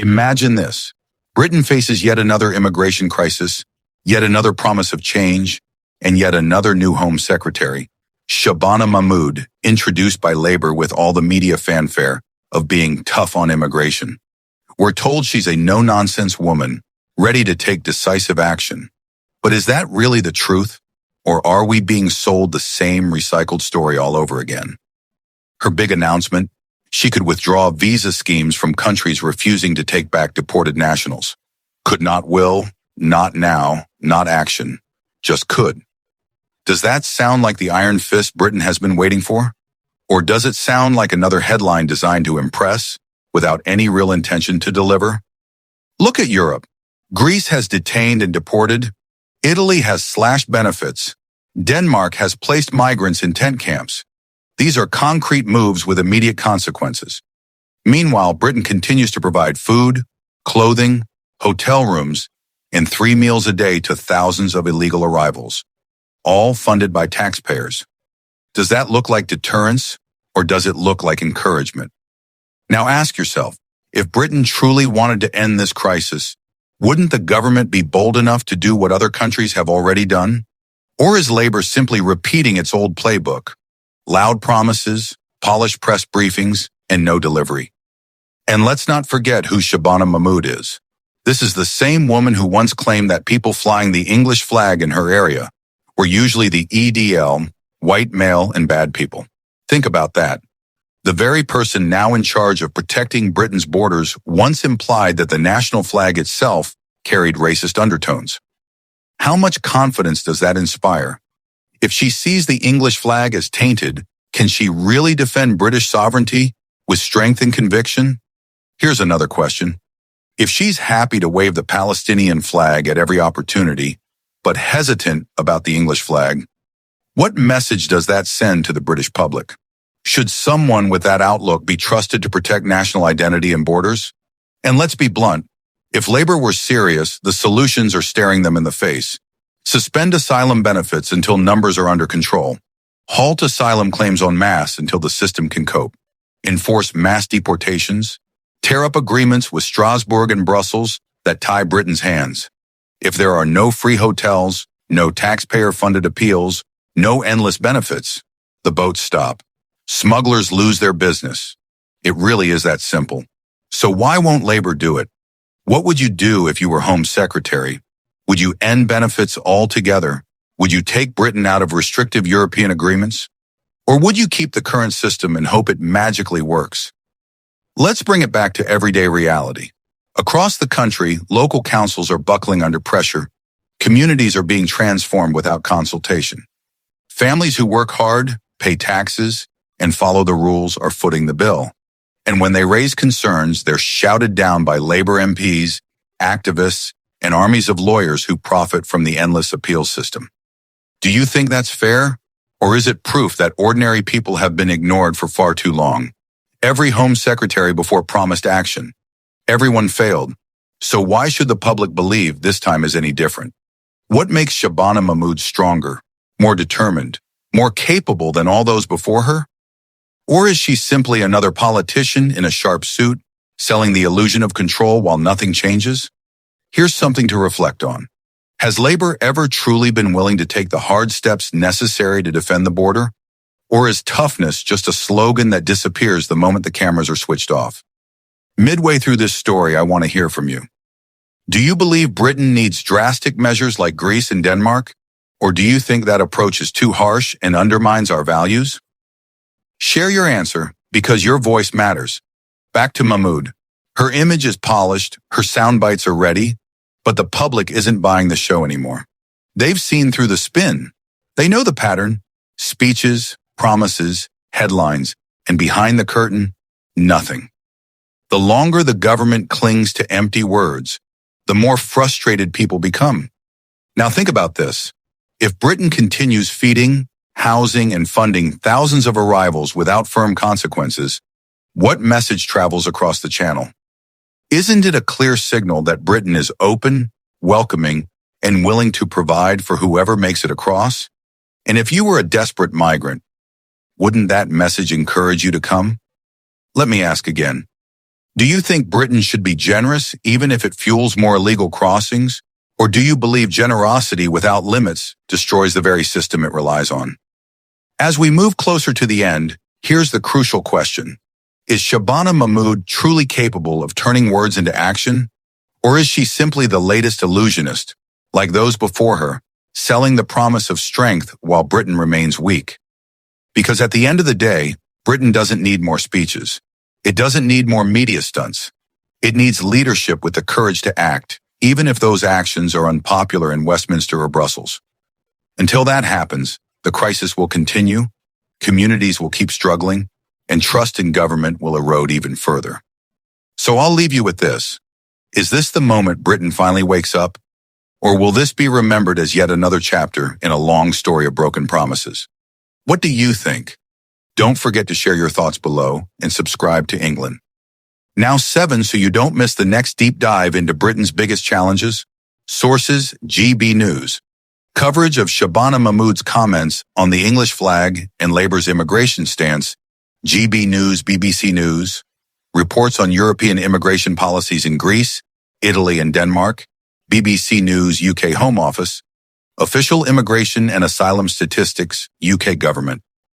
Imagine this. Britain faces yet another immigration crisis, yet another promise of change, and yet another new Home Secretary, Shabana Mahmood, introduced by Labour with all the media fanfare of being tough on immigration. We're told she's a no-nonsense woman, ready to take decisive action. But is that really the truth? Or are we being sold the same recycled story all over again? Her big announcement: she could withdraw visa schemes from countries refusing to take back deported nationals. Could not will, not now, not action, just could. Does that sound like the iron fist Britain has been waiting for? Or does it sound like another headline designed to impress without any real intention to deliver? Look at Europe. Greece has detained and deported. Italy has slashed benefits. Denmark has placed migrants in tent camps. These are concrete moves with immediate consequences. Meanwhile, Britain continues to provide food, clothing, hotel rooms, and 3 meals a day to thousands of illegal arrivals, all funded by taxpayers. Does that look like deterrence, or does it look like encouragement? Now ask yourself, if Britain truly wanted to end this crisis, wouldn't the government be bold enough to do what other countries have already done? Or is Labour simply repeating its old playbook? Loud promises, polished press briefings, and no delivery. And let's not forget who Shabana Mahmood is. This is the same woman who once claimed that people flying the English flag in her area were usually the EDL, white male and bad people. Think about that. The very person now in charge of protecting Britain's borders once implied that the national flag itself carried racist undertones. How much confidence does that inspire? If she sees the English flag as tainted, can she really defend British sovereignty with strength and conviction? Here's another question. If she's happy to wave the Palestinian flag at every opportunity, but hesitant about the English flag, what message does that send to the British public? Should someone with that outlook be trusted to protect national identity and borders? And let's be blunt, if Labour were serious, the solutions are staring them in the face. Suspend asylum benefits until numbers are under control. Halt asylum claims en masse until the system can cope. Enforce mass deportations. Tear up agreements with Strasbourg and Brussels that tie Britain's hands. If there are no free hotels, no taxpayer-funded appeals, no endless benefits, the boats stop. Smugglers lose their business. It really is that simple. So why won't Labour do it? What would you do if you were Home Secretary? Would you end benefits altogether? Would you take Britain out of restrictive European agreements? Or would you keep the current system and hope it magically works? Let's bring it back to everyday reality. Across the country, local councils are buckling under pressure. Communities are being transformed without consultation. Families who work hard, pay taxes, and follow the rules are footing the bill. And when they raise concerns, they're shouted down by Labour MPs, activists, and armies of lawyers who profit from the endless appeals system. Do you think that's fair? Or is it proof that ordinary people have been ignored for far too long? Every Home Secretary before promised action. Everyone failed. So why should the public believe this time is any different? What makes Shabana Mahmood stronger, more determined, more capable than all those before her? Or is she simply another politician in a sharp suit, selling the illusion of control while nothing changes? Here's something to reflect on. Has Labour ever truly been willing to take the hard steps necessary to defend the border? Or is toughness just a slogan that disappears the moment the cameras are switched off? Midway through this story, I want to hear from you. Do you believe Britain needs drastic measures like Greece and Denmark? Or do you think that approach is too harsh and undermines our values? Share your answer, because your voice matters. Back to Mahmood. Her image is polished, her sound bites are ready, but the public isn't buying the show anymore. They've seen through the spin. They know the pattern: speeches, promises, headlines, and behind the curtain, nothing. The longer the government clings to empty words, the more frustrated people become. Now think about this. If Britain continues feeding, housing, and funding thousands of arrivals without firm consequences, what message travels across the channel? Isn't it a clear signal that Britain is open, welcoming, and willing to provide for whoever makes it across? And if you were a desperate migrant, wouldn't that message encourage you to come? Let me ask again. Do you think Britain should be generous even if it fuels more illegal crossings? Or do you believe generosity without limits destroys the very system it relies on? As we move closer to the end, here's the crucial question. Is Shabana Mahmood truly capable of turning words into action? Or is she simply the latest illusionist, like those before her, selling the promise of strength while Britain remains weak? Because at the end of the day, Britain doesn't need more speeches. It doesn't need more media stunts. It needs leadership with the courage to act, even if those actions are unpopular in Westminster or Brussels. Until that happens, the crisis will continue, communities will keep struggling, and trust in government will erode even further. So I'll leave you with this. Is this the moment Britain finally wakes up? Or will this be remembered as yet another chapter in a long story of broken promises? What do you think? Don't forget to share your thoughts below and subscribe to England. Now 7 so you don't miss the next deep dive into Britain's biggest challenges. Sources: GB News. Coverage of Shabana Mahmood's comments on the English flag and Labour's immigration stance. GB News, BBC News. Reports on European immigration policies in Greece, Italy, and Denmark. BBC News UK Home Office. Official immigration and asylum statistics, UK government.